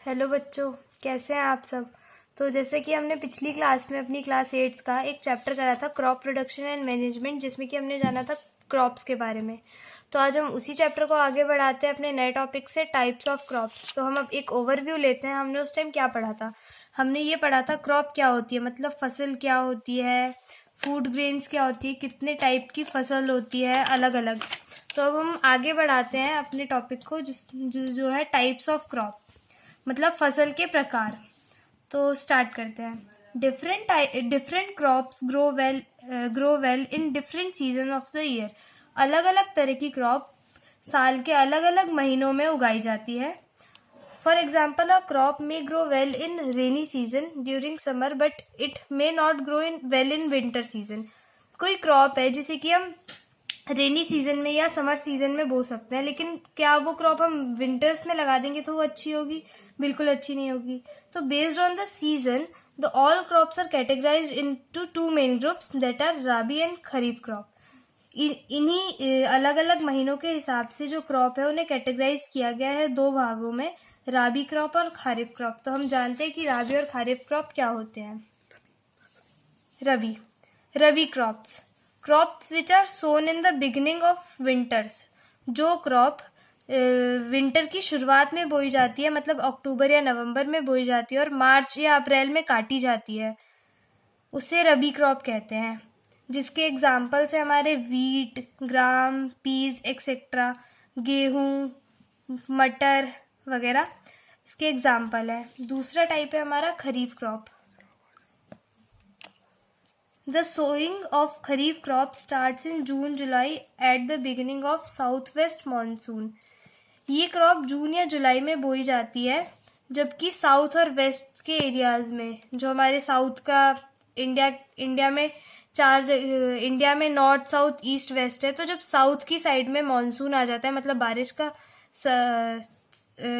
Hello बच्चों, कैसे हैं आप सब। तो जैसे कि हमने पिछली क्लास में अपनी क्लास 8th का एक चैप्टर करा था क्रॉप प्रोडक्शन एंड मैनेजमेंट, जिसमें कि हमने जाना था क्रॉप्स के बारे में। तो आज हम उसी चैप्टर को आगे बढ़ाते हैं अपने नए टॉपिक से टाइप्स ऑफ क्रॉप्स। तो हम अब एक ओवरव्यू लेते हैं। हमने उस टाइम क्या पढ़ा था। हमने ये पढ़ा था क्रॉप क्या होती है, मतलब फसल क्या होती है, फूड ग्रेन्स क्या होती है, कितने टाइप की फसल होती है अलग अलग। तो अब हम आगे बढ़ाते हैं अपने टॉपिक को जो है टाइप्स ऑफ क्रॉप, मतलब फसल के प्रकार। तो स्टार्ट करते हैं। Different crops grow well in different season of the year. अलग अलग तरह की क्रॉप साल के अलग अलग महीनों में उगाई जाती है। For example, a crop may grow well in rainy season during summer but it may not grow in well in winter season. कोई क्रॉप है जिसे कि हम रेनी सीजन में या समर सीजन में बो सकते हैं, लेकिन क्या वो क्रॉप हम विंटर्स में लगा देंगे तो वो अच्छी होगी? बिल्कुल अच्छी नहीं होगी। तो based on the season the all crops are categorized into two main groups that are rabi and kharif crop. इन्हीं अलग अलग महीनों के हिसाब से जो क्रॉप है उन्हें कैटेगराइज किया गया है दो भागों में, राबी क्रॉप और खरीफ क्रॉप। तो हम जानते हैं कि राबी और खरीफ क्रॉप क्या होते हैं। Rabi crops which are sown in the beginning of winters. जो क्रॉप विंटर की शुरुआत में बोई जाती है, मतलब अक्टूबर या नवंबर में बोई जाती है और मार्च या अप्रैल में काटी जाती है, उसे रबी क्रॉप कहते हैं। जिसके एग्जाम्पल्स है हमारे वीट, ग्राम, पीज एक्सेट्रा, गेहूं, मटर वगैरह, इसके एग्जाम्पल है। दूसरा टाइप है हमारा खरीफ crop. The sowing of Kharif crop starts in June July at the beginning of southwest monsoon. ये क्रॉप जून या जुलाई में बोई जाती है, जबकि साउथ और वेस्ट के एरियाज में, जो हमारे साउथ का इंडिया में इंडिया में नॉर्थ, साउथ, ईस्ट, वेस्ट है, तो जब साउथ की साइड में मॉनसून आ जाता है, मतलब बारिश का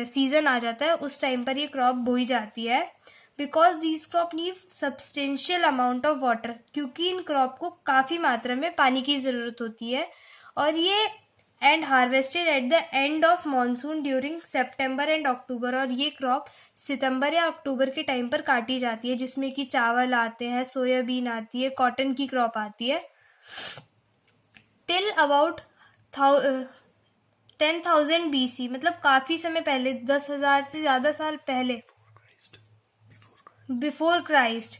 सीजन आ जाता है, उस टाइम पर ये क्रॉप बोई जाती है। Because these crop need substantial amount of water, क्योंकि इन क्रॉप को काफी मात्रा में पानी की जरूरत होती है। और ये and harvested at the end of monsoon during September and October. और ये क्रॉप सितंबर या अक्टूबर के टाइम पर काटी जाती है, जिसमें कि चावल आते हैं, सोयाबीन आती है, कॉटन की क्रॉप आती है। टिल अबाउट 10,000 BC, मतलब काफी समय पहले, 10,000 से ज्यादा साल पहले, Before Christ,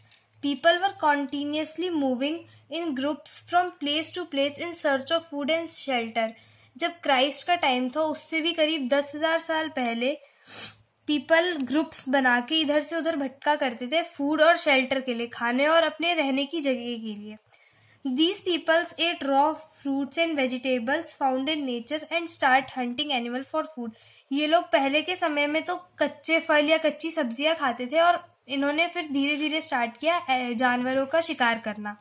people were continuously moving in groups from place to place in search of food and shelter. जब क्राइस्ट का टाइम था, उससे भी करीब 10,000 साल पहले पीपल ग्रुप्स बना के इधर से उधर भटका करते थे फूड और शेल्टर के लिए, खाने और अपने रहने की जगह के लिए। These peoples ate raw fruits and vegetables found in nature and start hunting animal for food. ये लोग पहले के समय में तो कच्चे फल या कच्ची सब्जियां खाते थे, और इन्होंने फिर धीरे धीरे स्टार्ट किया जानवरों का शिकार करना।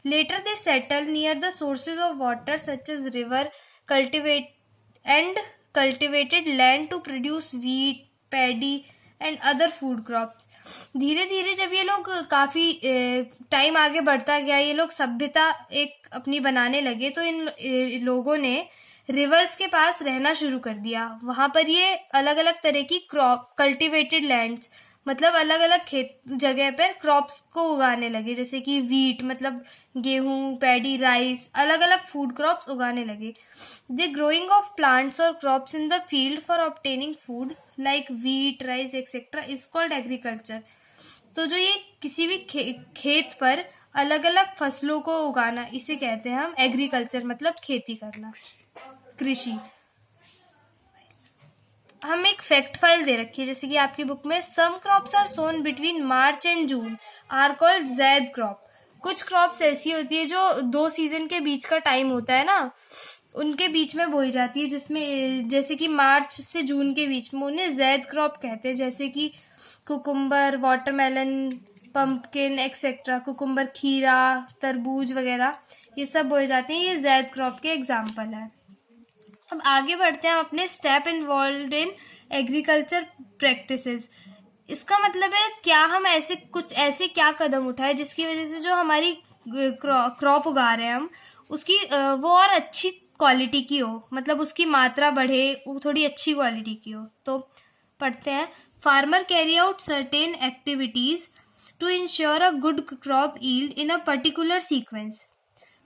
Later they settle near the sources of water such as river, cultivated land to produce wheat, paddy and other food crops. धीरे धीरे जब ये लोग काफी टाइम आगे बढ़ता गया, ये लोग सभ्यता एक अपनी बनाने लगे, तो इन लोगों ने रिवर्स के पास रहना शुरू कर दिया। वहां पर ये अलग अलग तरह की क्रॉप, कल्टिवेटेड लैंड्स, मतलब अलग अलग खेत जगह पर क्रॉप्स को उगाने लगे, जैसे कि वीट मतलब गेहूं, पैडी, राइस, अलग अलग फूड क्रॉप्स उगाने लगे। द ग्रोइंग ऑफ प्लांट्स और crops in the field for obtaining food like wheat, rice etcetera is called agriculture. तो जो ये किसी भी खेत पर अलग अलग फसलों को उगाना, इसे कहते हैं हम एग्रीकल्चर, मतलब खेती करना, कृषि। हम एक फैक्ट फाइल दे रखी है, जैसे कि आपकी बुक में, some crops are sown between March and June are called zaid crop. कुछ क्रॉप्स ऐसी होती है जो दो सीजन के बीच का टाइम होता है ना, उनके बीच में बोई जाती है, जिसमें जैसे कि मार्च से जून के बीच में, उन्हें ज़ैद क्रॉप कहते हैं। जैसे कि cucumber, watermelon, pumpkin etcetera, cucumber, खीरा, तरबूज वगैरह, ये सब बोए जाते हैं। ये ज़ैद क्रॉप के एग्जाम्पल है। अब आगे बढ़ते हैं हम अपने step involve in agriculture practices. इसका मतलब है क्या हम ऐसे क्या कदम उठाए जिसकी वजह से जो हमारी क्रॉप उगा रहे हैं हम, उसकी वो और अच्छी क्वालिटी की हो, मतलब उसकी मात्रा बढ़े, वो थोड़ी अच्छी क्वालिटी की हो। तो पढ़ते हैं। Farmer carry out certain activities to ensure a good crop yield in a particular sequence.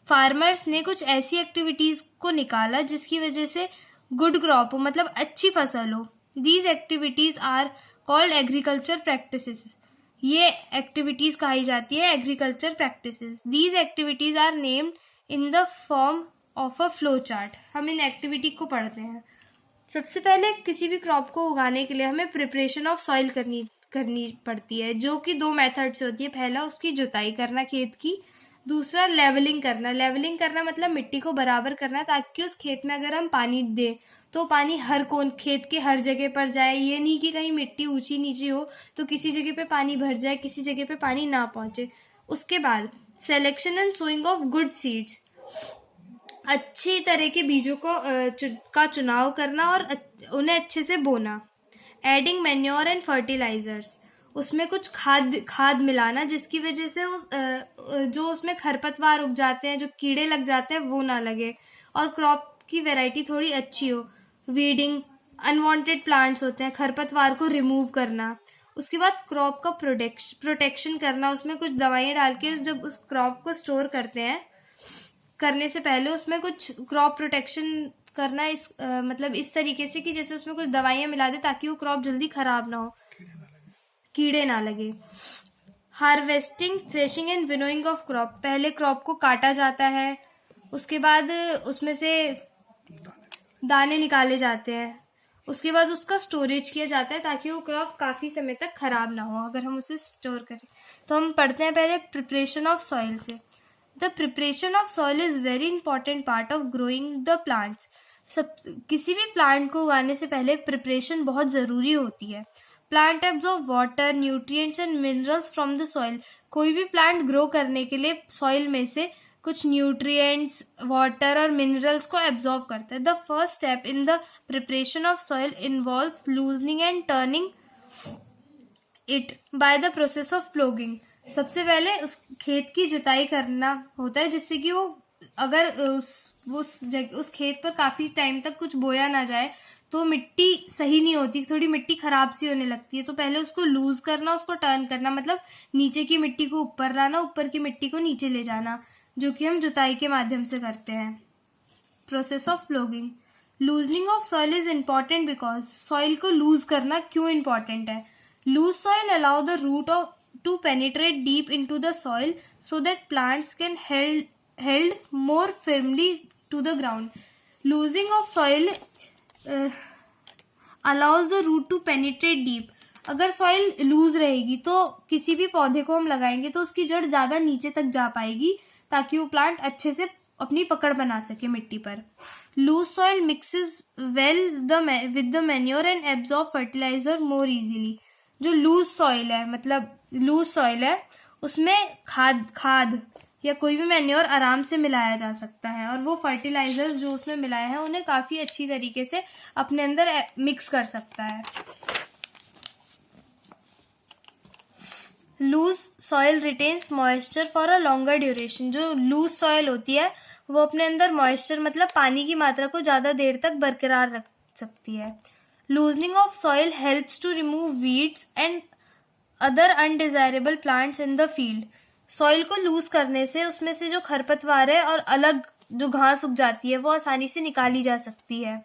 Farmers ने कुछ ऐसी एक्टिविटीज को निकाला जिसकी वजह से गुड क्रॉप हो, मतलब अच्छी फसल हो. These activities are called agriculture practices. ये एक्टिविटीज कही जाती है agriculture practices. These activities are named in the form of a flow chart. हम इन एक्टिविटी को पढ़ते हैं. सबसे पहले किसी भी क्रॉप को उगाने के लिए हमें प्रिपरेशन ऑफ सॉइल करनी पड़ती है, जो कि 2 मेथड से होती है. पहला उसकी जुताई करना खेत की, दूसरा लेवलिंग करना. लेवलिंग करना मतलब मिट्टी को बराबर करना, ताकि उस खेत में अगर हम पानी दें तो पानी खेत के हर जगह पर जाए. ये नहीं कि कहीं मिट्टी ऊंची नीचे हो तो किसी जगह पे पानी भर जाए, किसी जगह पे पानी ना पहुंचे. उसके बाद selection and sowing of good seeds. अच्छी तरह के बीजों का चुनाव करना और उन्हें अच्छे से बोना. Adding manure and fertilizers. उसमें कुछ खाद मिलाना जिसकी वजह से जो उसमें खरपतवार उग जाते हैं, जो कीड़े लग जाते हैं, वो ना लगे और क्रॉप की वैरायटी थोड़ी अच्छी हो. वीडिंग. अनवांटेड प्लांट्स होते हैं, खरपतवार को रिमूव करना. उसके बाद क्रॉप का प्रोटेक्शन करना. उसमें कुछ दवाइयाँ डाल के जब उस क्रॉप को स्टोर करने से पहले उसमें कुछ क्रॉप प्रोटेक्शन करना. मतलब इस तरीके से कि जैसे उसमें कुछ दवाइयाँ मिला दे ताकि वो क्रॉप जल्दी खराब ना हो, कीड़े ना लगे. Harvesting, threshing and winnowing of crop. पहले क्रॉप को काटा जाता है, उसके बाद उसमें से दाने निकाले जाते हैं, उसके बाद उसका स्टोरेज किया जाता है ताकि वो क्रॉप काफी समय तक खराब ना हो अगर हम उसे स्टोर करें. तो हम पढ़ते हैं पहले प्रिपरेशन ऑफ सॉइल से. The preparation of soil is very important part of growing the plants. किसी भी प्लांट को उगाने से पहले प्रिपरेशन बहुत जरूरी होती है. Plant absorb water, nutrients and minerals from the soil. कोई भी प्लांट ग्रो करने के लिए सॉइल में से कुछ न्यूट्रिएंट्स, वाटर और मिनरल्स को एब्जॉर्ब करता है. The first step in the preparation of soil involves loosening and turning it by the process of ploughing. सबसे पहले उस खेत की जुताई करना होता है जिससे कि वो अगर उस खेत पर काफी टाइम तक कुछ बोया ना जाए तो मिट्टी सही नहीं होती, थोड़ी मिट्टी खराब सी होने लगती है. तो पहले उसको लूज करना, उसको टर्न करना, मतलब नीचे की मिट्टी को ऊपर लाना, ऊपर की मिट्टी को नीचे ले जाना, जो कि हम जुताई के माध्यम से करते हैं. Process of ploughing. Loosening of soil is important because. Soil को लूज करना क्यों इम्पॉर्टेंट है? Loose soil allow the root to penetrate deep into the soil so that plants can held more firmly to the ground. Losing of soil allows the root to penetrate deep. अगर soil loose रहेगी तो किसी भी पौधे को हम लगाएंगे तो उसकी जड़ ज्यादा नीचे तक जा पाएगी ताकि वो प्लांट अच्छे से अपनी पकड़ बना सके मिट्टी पर. Loose soil mixes well with the manure and absorb fertilizer more easily. जो लूज सॉइल है, मतलब लूज सॉइल है, उसमें खाद या कोई भी मैन्योर आराम से मिलाया जा सकता है और वो फर्टिलाइजर्स जो उसमें मिलाए हैं उन्हें काफी अच्छी तरीके से अपने अंदर मिक्स कर सकता है. Loose soil retains moisture for a longer duration. जो लूज सॉइल होती है वो अपने अंदर मॉइस्चर मतलब पानी की मात्रा को ज्यादा देर तक बरकरार रख सकती है. Loosening of soil helps to remove weeds and other undesirable plants in the field. Soil को लूज करने से उसमें से जो खरपतवार है और अलग जो घास उग जाती है वो आसानी से निकाली जा सकती है.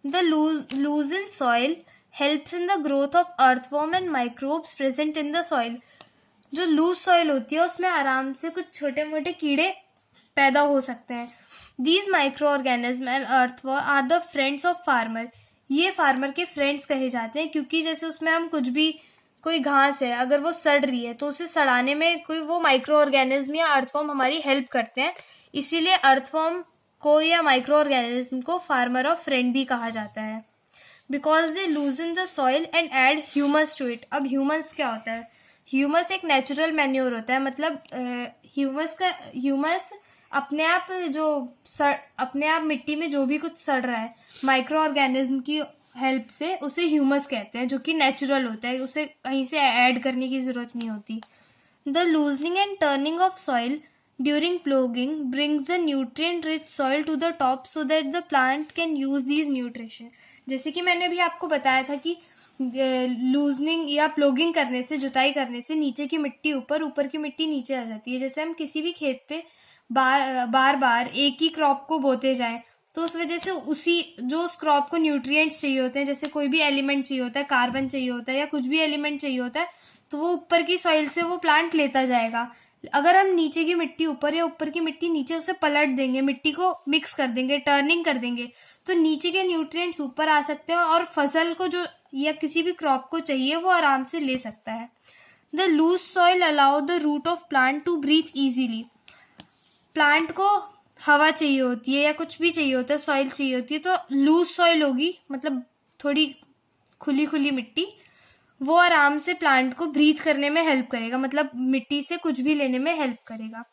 The loose in soil helps in the growth of earthworm and microbes present in the soil. जो लूज सॉइल होती है उसमें आराम से कुछ छोटे मोटे कीड़े पैदा हो सकते हैं. These micro organism and earthworm are the friends of farmer. ये फार्मर के फ्रेंड्स कहे जाते हैं क्योंकि जैसे उसमें हम कुछ भी, कोई घास है अगर वो सड़ रही है तो उसे सड़ाने में कोई वो माइक्रो ऑर्गेनिज्म या अर्थवॉर्म हमारी हेल्प करते हैं. इसीलिए अर्थवॉर्म को या माइक्रो ऑर्गेनिज्म को फार्मर और फ्रेंड भी कहा जाता है. Because they loosen the soil and add humus to it. अब ह्यूमस क्या होता है? ह्यूमस एक नेचुरल मैन्योर होता है, मतलब ह्यूमस अपने आप मिट्टी में जो भी कुछ सड़ रहा है माइक्रो ऑर्गेनिज्म की हेल्प से उसे ह्यूमस कहते हैं, जो कि नेचुरल होता है, उसे कहीं से ऐड करने की जरूरत नहीं होती. The loosening and turning of soil during ploughing brings the nutrient rich soil to the top so that the plant can use these nutrition. जैसे कि मैंने भी आपको बताया था कि लूजनिंग या प्लोगिंग करने से, जुताई करने से नीचे की मिट्टी ऊपर, ऊपर की मिट्टी नीचे आ जाती है। जैसे हम किसी भी खेत पे बार बार एक ही क्रॉप को बोते जाएं, तो उस वजह से उस क्रॉप को न्यूट्रिएंट्स चाहिए होते हैं, जैसे कोई भी एलिमेंट चाहिए होता है, कार्बन चाहिए होता है या कुछ भी एलिमेंट चाहिए होता है, तो वो ऊपर की सॉइल से वो प्लांट लेता जाएगा। अगर हम नीचे की मिट्टी ऊपर या ऊपर की मिट्टी नीचे उसे पलट देंगे, मिट्टी को मिक्स कर देंगे, टर्निंग कर देंगे, तो नीचे के न्यूट्रिएंट्स ऊपर आ सकते हैं और फसल को जो या किसी भी क्रॉप को चाहिए वो आराम से ले सकता है। The loose soil allow the root of plant to breathe easily. Plant को हवा चाहिए होती है या कुछ भी चाहिए होता है, सॉइल चाहिए होती है, तो लूज सॉइल होगी, मतलब थोड़ी खुली खुली मिट्टी, वो आराम से प्लांट को ब्रीथ करने में हेल्प करेगा, मतलब मिट्टी से कुछ भी लेने में हेल्प करेगा।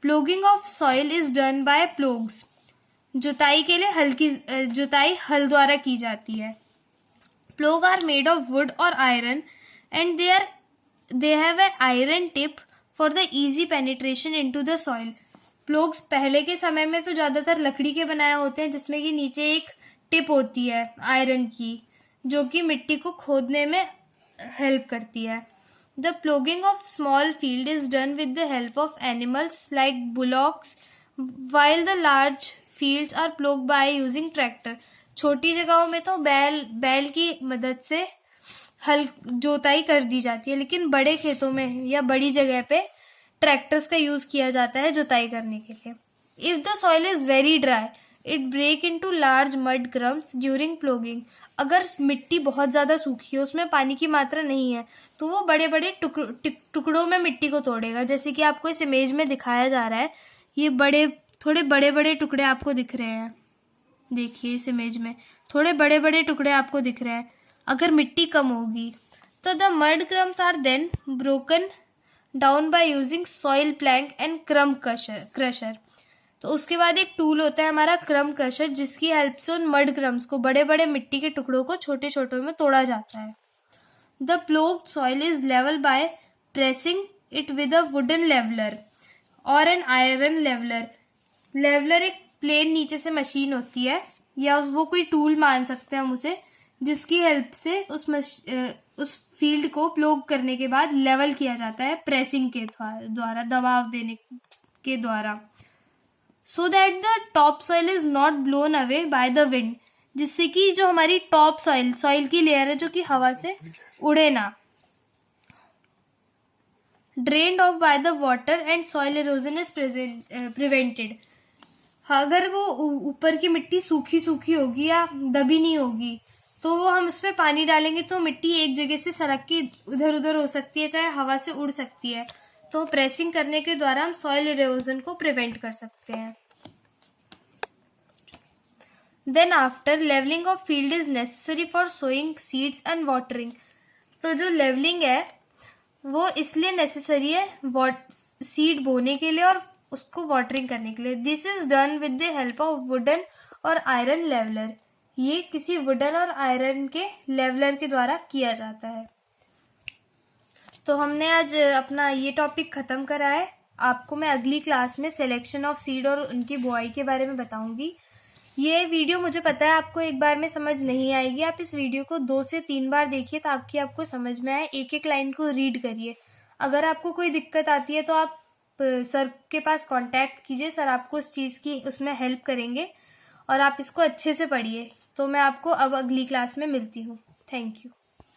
Ploughing of soil is done by ploughs. जुताई के लिए जुताई हल द्वारा की जाती है। Plough are made of wood और iron and they have a iron tip for the easy penetration into the soil. Ploughs पहले के समय में तो ज्यादातर लकड़ी के बनाए होते हैं, जिसमें कि नीचे एक टिप होती है आयरन की, जो कि मिट्टी को खोदने में हेल्प करती है। The ploughing of small field is done with the help of animals like bullocks, while the large fields are ploughed by using tractor। छोटी जगहों में तो बैल की मदद से हल जोताई कर दी जाती है, लेकिन बड़े खेतों में या बड़ी जगह पे ट्रैक्टर्स का यूज किया जाता है जुताई करने के लिए। If the soil is very dry it break into large mud crumbs during ploughing. अगर मिट्टी बहुत ज्यादा सूखी है, उसमें पानी की मात्रा नहीं है, तो वो बड़े बड़े टुकड़ों में मिट्टी को तोड़ेगा। जैसे कि आपको इस इमेज में दिखाया जा रहा है, ये थोड़े बड़े बड़े टुकड़े आपको दिख रहे हैं। देखिए इस इमेज में थोड़े बड़े बड़े टुकड़े आपको दिख रहे हैं। अगर मिट्टी कम होगी तो the mud crumbs are then broken down by using soil plank and crumb crusher. तो उसके बाद एक टूल होता है हमारा क्रम क्रशर, जिसकी हेल्प से उन मड क्रम्स को, बड़े बड़े मिट्टी के टुकड़ों को छोटे छोटे में तोड़ा जाता है। The ploughed soil is level by pressing it with a wooden leveller और एन आयरन लेवलर। लेवलर एक प्लेन नीचे से मशीन होती है, या वो कोई टूल मान सकते हैं हम उसे, जिसकी हेल्प से उस फील्ड को प्लोग करने के बाद लेवल किया जाता है प्रेसिंग के द्वारा, दबाव देने के द्वारा, सो that the top soil is not blown away by the wind. जिससे कि जो हमारी टॉप सॉइल की लेयर है, जो कि हवा से उड़े ना। Drained of by the water and soil erosion is prevented. अगर वो ऊपर की मिट्टी सूखी सूखी होगी या दबी नहीं होगी, तो वो हम उस पर पानी डालेंगे तो मिट्टी एक जगह से सरक के इधर उधर हो सकती है, चाहे हवा से उड़ सकती है। तो प्रेसिंग करने के द्वारा हम सॉइल इरोजन को प्रिवेंट कर सकते हैं। Then after leveling of field is necessary for sowing seeds and watering. तो जो लेवलिंग है वो इसलिए नेसेसरी है सीड बोने के लिए और उसको वाटरिंग करने के लिए। This is done with the help of wooden और आयरन लेवलर। ये किसी वुडन और आयरन के लेवलर के द्वारा किया जाता है। तो हमने आज अपना ये टॉपिक खत्म करा है। आपको मैं अगली क्लास में सिलेक्शन ऑफ सीड और उनकी बुआई के बारे में बताऊंगी। ये वीडियो मुझे पता है आपको एक बार में समझ नहीं आएगी, आप इस वीडियो को 2 से 3 बार देखिए ताकि आपको समझ में आए। एक एक लाइन को रीड करिए। अगर आपको कोई दिक्कत आती है तो आप सर के पास कांटेक्ट कीजिए, सर आपको उस चीज़ की उसमें हेल्प करेंगे और आप इसको अच्छे से पढ़िए। तो मैं आपको अब अगली क्लास में मिलती हूँ। Thank you.